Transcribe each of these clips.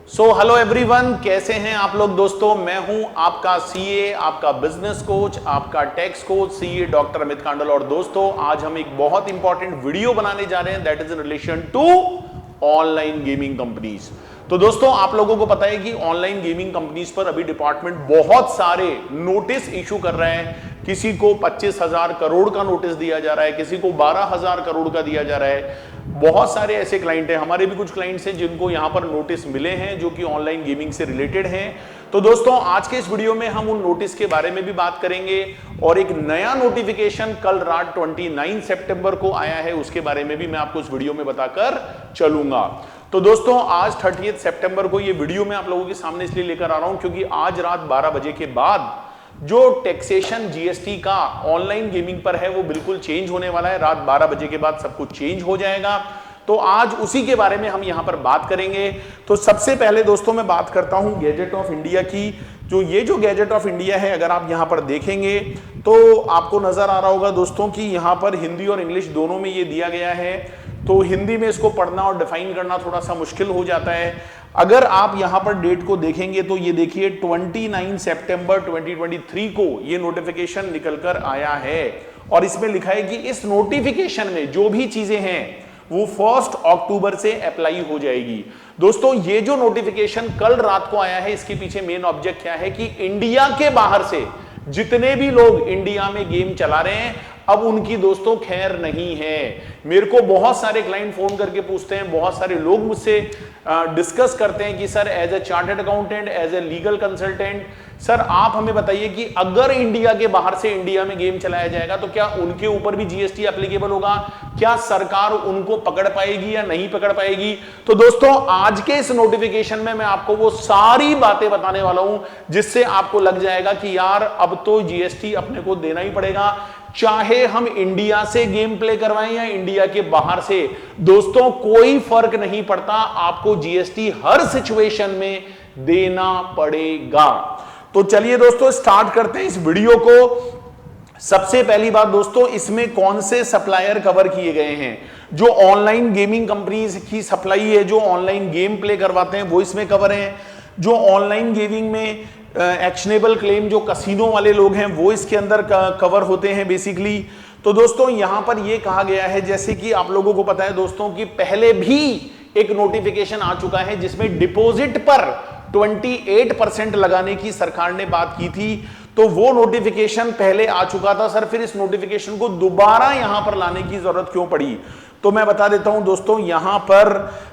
Hello everyone, कैसे हैं आप लोग दोस्तों। मैं हूं आपका सीए, आपका बिजनेस कोच, आपका tax coach CA doctor Amit Kandal. और दोस्तों आज हम एक बहुत इंपॉर्टेंट वीडियो बनाने जा रहे हैं, that is in relation to online gaming companies. तो दोस्तों आप लोगों को पता है कि ऑनलाइन गेमिंग कंपनीज पर अभी डिपार्टमेंट बहुत सारे नोटिस इशू कर रहे हैं। किसी को 25,000 करोड़ का नोटिस दिया जा रहा है, किसी को 12,000 करोड़ का दिया जा रहा है। बहुत सारे ऐसे क्लाइंट हैं, हमारे भी कुछ क्लाइंट्स हैं जिनको यहां पर नोटिस मिले हैं जो कि ऑनलाइन गेमिंग से रिलेटेड हैं। तो दोस्तों आज के इस वीडियो में हम उन नोटिस के बारे में भी बात करेंगे और एक नया नोटिफिकेशन कल रात 29 सितंबर को आया है, उसके बारे में भी मैं आपको इस वीडियो में बताकर चलूंगा। तो दोस्तों आज 30 सितंबर को ये वीडियो मैं आप लोगों के सामने इसलिए लेकर आ रहा हूं क्योंकि आज रात 12 बजे के बाद जो टैक्सेशन जीएसटी का ऑनलाइन गेमिंग पर है वो बिल्कुल चेंज होने वाला है। रात 12 बजे के बाद सब कुछ चेंज हो जाएगा, तो आज उसी के बारे में हम यहां पर बात करेंगे। तो सबसे पहले दोस्तों मैं बात करता हूं गैजेट ऑफ इंडिया की। जो गैजेट ऑफ इंडिया है, अगर आप यहां पर देखेंगे तो आपको नजर आ रहा होगा दोस्तों कि यहां पर हिंदी और इंग्लिश दोनों में ये दिया गया है। तो हिंदी में इसको पढ़ना और डिफाइन करना थोड़ा सा मुश्किल हो जाता है। अगर आप यहां पर डेट को देखेंगे तो ये देखिए 29 सितंबर 2023 को ये नोटिफिकेशन निकलकर आया है और इसमें लिखा है कि इस नोटिफिकेशन में जो भी चीजें हैं वो 1 अक्टूबर से अप्लाई हो जाएगी। दोस्तों ये जो नोटिफिकेशन कल रात को आया है, इसके पीछे मेन ऑब्जेक्ट क्या है कि इंडिया के बाहर से जितने भी लोग इंडिया में गेम चला रहे हैं अब उनकी दोस्तों खैर नहीं है। मेरे को बहुत सारे क्लाइंट फोन करके पूछते हैं, बहुत सारे लोग मुझसे डिस्कस करते हैं कि sir as a chartered accountant, as a legal consultant, sir आप हमें बताइए कि अगर इंडिया के बाहर से इंडिया में गेम चलाया जाएगा तो क्या उनके ऊपर भी जीएसटी एप्लीकेबल होगा, क्या सरकार उनको पकड़ पाएगी या नहीं पकड़ पाएगी। तो दोस्तों आज के इस नोटिफिकेशन में मैं आपको वो सारी बातें बताने वाला हूं जिससे आपको लग जाएगा कि यार अब तो जीएसटी अपने को देना ही पड़ेगा, चाहे हम इंडिया से गेम प्ले करवाएं या इंडिया के बाहर से। दोस्तों कोई फर्क नहीं पड़ता, आपको जीएसटी हर सिचुएशन में देना पड़ेगा। तो चलिए दोस्तों स्टार्ट करते हैं इस वीडियो को। सबसे पहली बात दोस्तों, इसमें कौन से सप्लायर कवर किए गए हैं। जो ऑनलाइन गेमिंग कंपनीज की सप्लाई है, जो ऑनलाइन गेम प्ले करवाते हैं वो इसमें कवर है। जो ऑनलाइन गेमिंग में एक्शनेबल क्लेम जो कसिनो वाले लोग हैं वो इसके अंदर कवर होते हैं बेसिकली। तो दोस्तों यहां पर यह कहा गया है, जैसे कि आप लोगों को पता है दोस्तों कि पहले भी एक नोटिफिकेशन आ चुका है जिसमें डिपॉजिट पर 28% लगाने की सरकार ने बात की थी। तो वो नोटिफिकेशन पहले आ चुका था सर, फिर इस नोटिफिकेशन को दोबारा यहां पर लाने की जरूरत क्यों पड़ी। तो मैं बता देता हूं दोस्तों, यहां पर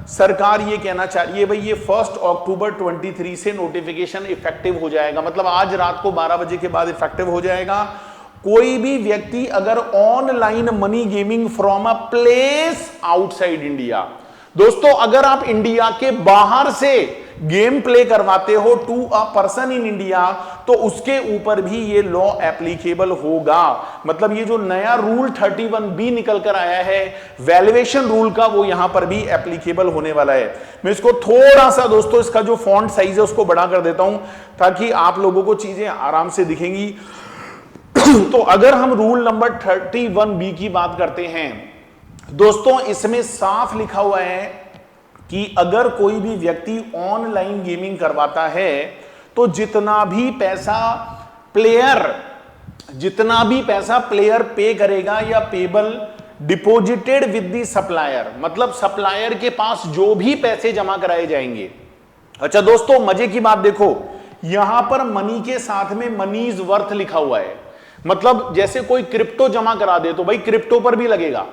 सरकार ये कहना चाह रही है भाई ये 1 अक्टूबर 23 से नोटिफिकेशन इफेक्टिव हो जाएगा, मतलब आज रात को 12 बजे के बाद इफेक्टिव हो जाएगा। कोई भी व्यक्ति अगर online money gaming from a place outside India, दोस्तों अगर आप इंडिया के बाहर से गेम प्ले करवाते हो to a person in India तो उसके ऊपर भी ये लॉ एप्लीकेबल होगा। मतलब ये जो नया रूल 31B निकल कर आया है वैल्यूएशन रूल का, वो यहां पर भी एप्लीकेबल होने वाला है। मैं इसको थोड़ा सा दोस्तों इसका जो फॉन्ट साइज है उसको बड़ा कर देता हूं ताकि आप लोगों को चीजें आराम से दिखेंगी। तो अगर हम रूल नंबर 31B की बात करते हैं दोस्तों, इसमें साफ लिखा हुआ है कि अगर कोई भी व्यक्ति ऑनलाइन गेमिंग करवाता है तो जितना भी पैसा प्लेयर पे करेगा या payable deposited with the supplier, मतलब सप्लायर के पास जो भी पैसे जमा कराए जाएंगे। अच्छा दोस्तों मजे की बात देखो, यहां पर मनी के साथ में मनीज वर्थ लिखा हुआ है। मतलब जैसे कोई क्रिप्टो जमा करा दे तो भाई क्रिप्टो पर भी लगेगा,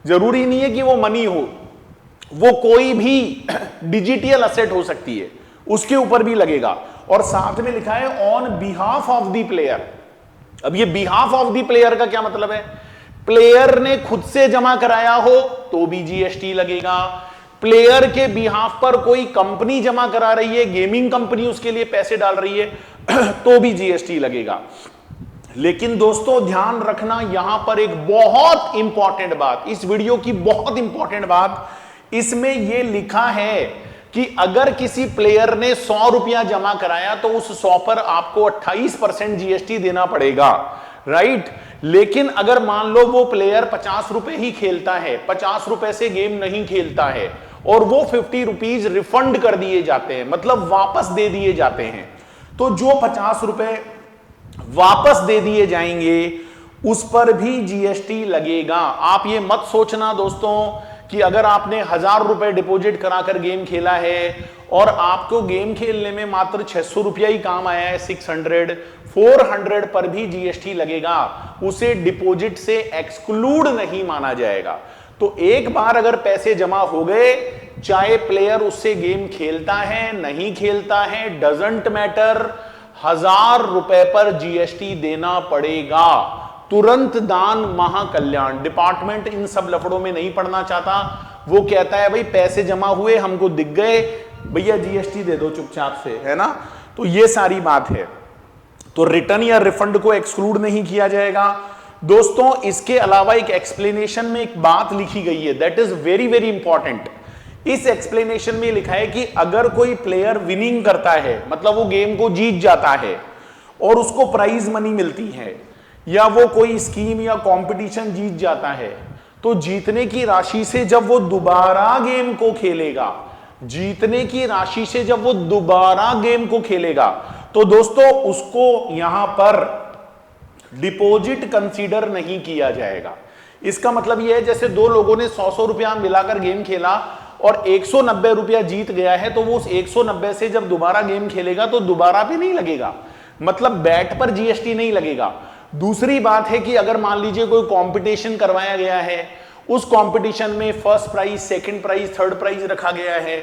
जरूरी नहीं है कि वो मनी हो, वो कोई भी डिजिटल असेट हो सकती है, उसके ऊपर भी लगेगा। और साथ में लिखा है on behalf of the player. अब ये बिहाफ ऑफ द प्लेयर का क्या मतलब है, प्लेयर ने खुद से जमा कराया हो तो भी जीएसटी लगेगा, प्लेयर के बिहाफ पर कोई कंपनी जमा करा रही है, गेमिंग कंपनी उसके लिए पैसे डाल रही है तो भी जीएसटी लगेगा। लेकिन दोस्तों ध्यान रखना यहां पर एक बहुत इंपॉर्टेंट बात, इस वीडियो की बहुत इंपॉर्टेंट बात, इसमें यह लिखा है कि अगर किसी प्लेयर ने 100 रुपया जमा कराया तो उस 100 पर आपको 28% जीएसटी देना पड़ेगा, राइट। लेकिन अगर मान लो वो प्लेयर 50 रुपए ही खेलता है, 50 रुपए से गेम नहीं खेलता है और वो 50 रुपीज रिफंड कर दिए जाते हैं, मतलब वापस दे दिए जाते हैं। तो जो 50 रुपए वापस दे दिए जाएंगे उस पर भी जीएसटी लगेगा। आप ये मत सोचना दोस्तों कि अगर आपने 1000 रुपए डिपॉजिट कराकर गेम खेला है और आपको गेम खेलने में मात्र 600 रुपया ही काम आया है, 400 पर भी जीएसटी लगेगा, उसे डिपॉजिट से एक्सक्लूड नहीं माना जाएगा। तो एक बार अगर पैसे जमा हो गए, चाहे प्लेयर उससे गेम खेलता है नहीं खेलता है, डजंट मैटर, 1000 रुपए पर जीएसटी देना पड़ेगा। तुरंत दान महाकल्याण। डिपार्टमेंट इन सब लफड़ों में नहीं पड़ना चाहता, वो कहता है भाई पैसे जमा हुए, हमको दिख गए, भैया जीएसटी दे दो चुपचाप से, है ना। तो ये सारी बात है। तो रिटर्न या रिफंड को एक्सक्लूड नहीं किया जाएगा दोस्तों। इसके अलावा एक एक्सप्लेनेशन में एक बात लिखी गई है, that is very very important. इस एक्सप्लेनेशन में लिखा है कि अगर कोई प्लेयर विनिंग करता है, मतलब वो गेम को जीत जाता है और उसको प्राइज मनी मिलती है, या वो कोई स्कीम या कंपटीशन जीत जाता है, तो जीतने की राशि से जब वो दोबारा गेम को खेलेगा, जीतने की राशि से जब वो दोबारा गेम को खेलेगा, तो दोस्तों उसको यहां पर डिपॉजिट कंसीडर नहीं किया जाएगा। इसका मतलब यह है जैसे दो लोगों ने 100 रुपया मिलाकर गेम खेला और 190 रुपया जीत गया है, तो वो उस 190 से जब दोबारा गेम खेलेगा तो दोबारा भी नहीं लगेगा, मतलब बैट पर जीएसटी नहीं लगेगा। दूसरी बात है कि अगर मान लीजिए कोई कंपटीशन करवाया गया है, उस कंपटीशन में first prize, second prize, third prize रखा गया है,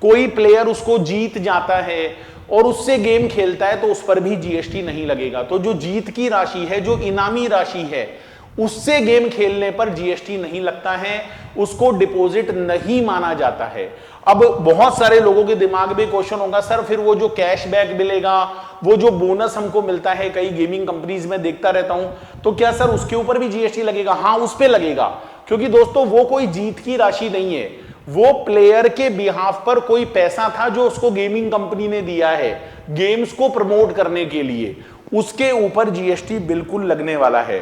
कोई प्लेयर उसको जीत जाता है और उससे गेम खेलता है, तो उस पर भी जीएसटी नहीं लगेगा। तो जो जीत की राशि है, जो इनामी राशि है, उससे गेम खेलने पर जीएसटी नहीं लगता है, उसको डिपॉजिट नहीं माना जाता है। अब बहुत सारे लोगों के दिमाग में क्वेश्चन होगा, सर फिर वो जो कैशबैक मिलेगा, वो जो बोनस हमको मिलता है कई गेमिंग कंपनीज में देखता रहता हूं, तो क्या सर उसके ऊपर भी जीएसटी लगेगा? हाँ, उस पर लगेगा, क्योंकि दोस्तों वो कोई जीत की राशि नहीं है, वो प्लेयर के बिहाफ पर कोई पैसा था जो उसको गेमिंग कंपनी ने दिया है गेम्स को प्रमोट करने के लिए, उसके ऊपर जीएसटी बिल्कुल लगने वाला है।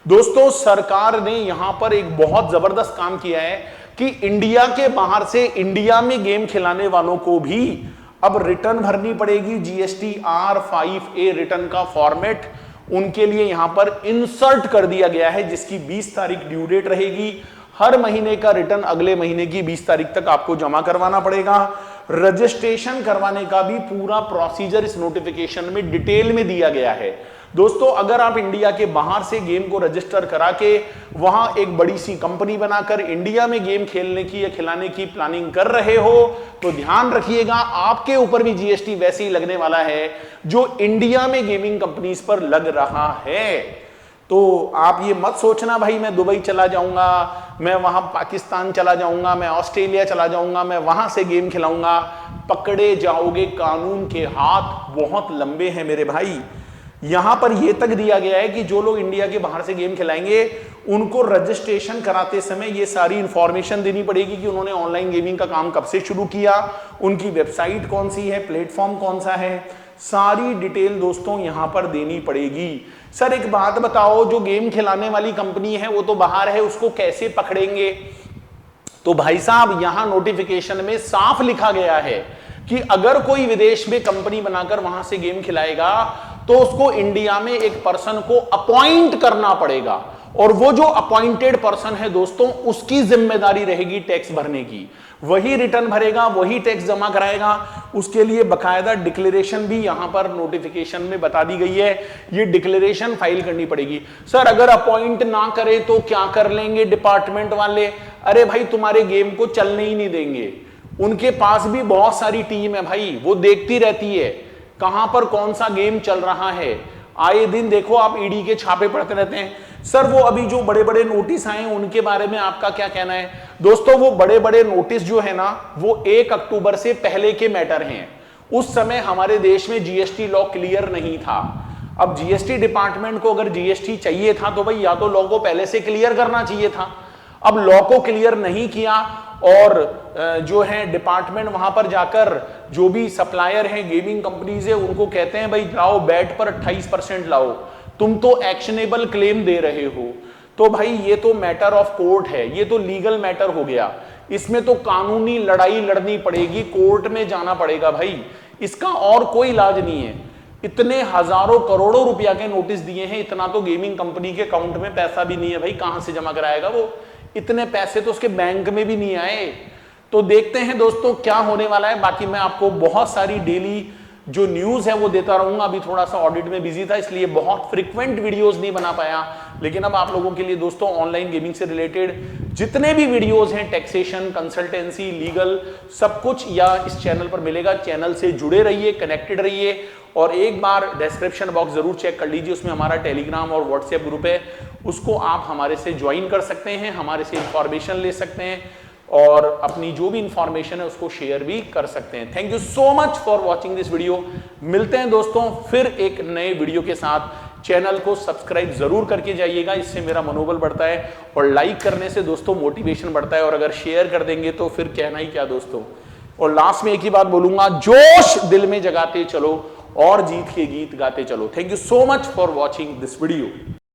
दोस्तों सरकार ने यहां पर एक बहुत जबरदस्त काम किया है कि इंडिया के बाहर से इंडिया में गेम खिलाने वालों को भी अब रिटर्न भरनी पड़ेगी। जीएसटी R5A रिटर्न का फॉर्मेट उनके लिए यहां पर इंसर्ट कर दिया गया है, जिसकी 20 तारीख ड्यू डेट रहेगी। हर महीने का रिटर्न अगले महीने की 20 तारीख तक आपको जमा करवाना पड़ेगा। रजिस्ट्रेशन करवाने का भी पूरा प्रोसीजर इस नोटिफिकेशन में डिटेल में दिया गया है। दोस्तों अगर आप इंडिया के बाहर से गेम को रजिस्टर करा के वहां एक बड़ी सी कंपनी बनाकर इंडिया में गेम खेलने की या खिलाने की प्लानिंग कर रहे हो, तो ध्यान रखिएगा आपके ऊपर भी जीएसटी वैसे ही लगने वाला है जो इंडिया में गेमिंग कंपनीज पर लग रहा है। तो आप ये मत सोचना भाई मैं दुबई चला जाऊंगा, मैं वहां पाकिस्तान चला जाऊंगा, मैं ऑस्ट्रेलिया चला जाऊंगा, मैं वहां से गेम खिलाऊंगा। पकड़े जाओगे, कानून के हाथ बहुत लंबे हैं मेरे भाई। यहां पर यह तक दिया गया है कि जो लोग इंडिया के बाहर से गेम खिलाएंगे उनको रजिस्ट्रेशन कराते समय ये सारी इंफॉर्मेशन देनी पड़ेगी कि उन्होंने ऑनलाइन गेमिंग का काम कब से शुरू किया, उनकी वेबसाइट कौन सी है, प्लेटफॉर्म कौन सा है, सारी डिटेल दोस्तों यहां पर देनी पड़ेगी। सर एक बात बताओ, जो गेम खिलाने वाली कंपनी है वो तो बाहर है, उसको कैसे पकड़ेंगे? तो भाई साहब यहां नोटिफिकेशन में साफ लिखा गया है कि अगर कोई विदेश में कंपनी बनाकर वहां से गेम खिलाएगा तो उसको इंडिया में एक पर्सन को अपॉइंट करना पड़ेगा, और वो जो अपॉइंटेड पर्सन है दोस्तों उसकी जिम्मेदारी रहेगी टैक्स भरने की। वही रिटर्न भरेगा, वही टैक्स जमा कराएगा। उसके लिए बकायदा डिक्लेरेशन भी यहां पर नोटिफिकेशन में बता दी गई है, ये डिक्लेरेशन फाइल करनी पड़ेगी। सर अगर अपॉइंट ना करे तो क्या कर लेंगे डिपार्टमेंट वाले? अरे भाई तुम्हारे गेम को चलने ही नहीं देंगे। उनके पास भी बहुत सारी टीम है भाई, वो देखती रहती है कहां पर कौन सा गेम चल रहा है। आए दिन देखो आप ईडी के छापे पड़ते रहते हैं। सर वो अभी जो बड़े बड़े नोटिस आए उनके बारे में आपका क्या कहना है? दोस्तों वो बड़े बड़े नोटिस जो है ना वो 1 अक्टूबर से पहले के मैटर हैं। उस समय हमारे देश में जीएसटी लॉ क्लियर नहीं था। अब जीएसटी डिपार्टमेंट को अगर जीएसटी चाहिए था तो भाई या तो लॉ को पहले से क्लियर करना चाहिए था। अब लॉ को क्लियर नहीं किया और जो है डिपार्टमेंट वहां पर जाकर जो भी सप्लायर हैं गेमिंग कंपनीज है उनको कहते हैं भाई लाओ बैट पर 28% लाओ, तुम तो एक्शनेबल क्लेम दे रहे हो। तो भाई ये तो मैटर ऑफ कोर्ट है, ये तो लीगल मैटर हो गया। इसमें तो कानूनी लड़ाई लड़नी पड़ेगी, कोर्ट में जाना पड़ेगा भाई, इसका और कोई इलाज नहीं है। इतने हजारों करोड़ों रुपया के नोटिस दिए हैं, इतना तो गेमिंग कंपनी के अकाउंट में पैसा भी नहीं है भाई, कहां से जमा कराएगा वो, इतने पैसे तो उसके बैंक में भी नहीं आए। तो देखते हैं दोस्तों क्या होने वाला है। बाकी मैं आपको बहुत सारी डेली जो न्यूज है वो देता रहूंगा। अभी थोड़ा सा ऑडिट में बिजी था, इसलिए बहुत फ्रीक्वेंट वीडियोस नहीं बना पाया, लेकिन अब आप लोगों के लिए दोस्तों ऑनलाइन गेमिंग से रिलेटेड जितने भी वीडियोस हैं, टैक्सेशन, कंसल्टेंसी, लीगल, सब कुछ या इस चैनल पर मिलेगा। चैनल से जुड़े रहिए, कनेक्टेड रहिए, और एक बार डिस्क्रिप्शन बॉक्स जरूर चेक कर लीजिए, उसमें हमारा टेलीग्राम और व्हाट्सएप ग्रुप है, उसको आप हमारे से ज्वाइन कर सकते हैं, हमारे से इंफॉर्मेशन ले सकते हैं और अपनी जो भी इंफॉर्मेशन है उसको शेयर भी कर सकते हैं। Thank you so much for watching this video. मिलते हैं दोस्तों फिर एक नए वीडियो के साथ। चैनल को सब्सक्राइब जरूर करके जाइएगा, इससे मेरा मनोबल बढ़ता है, और लाइक करने से दोस्तों मोटिवेशन बढ़ता है, और अगर शेयर कर देंगे तो फिर कहना ही क्या दोस्तों। और लास्ट में एक ही बात बोलूंगा, जोश दिल में जगाते चलो और जीत के गीत गाते चलो। Thank you so much for watching this video.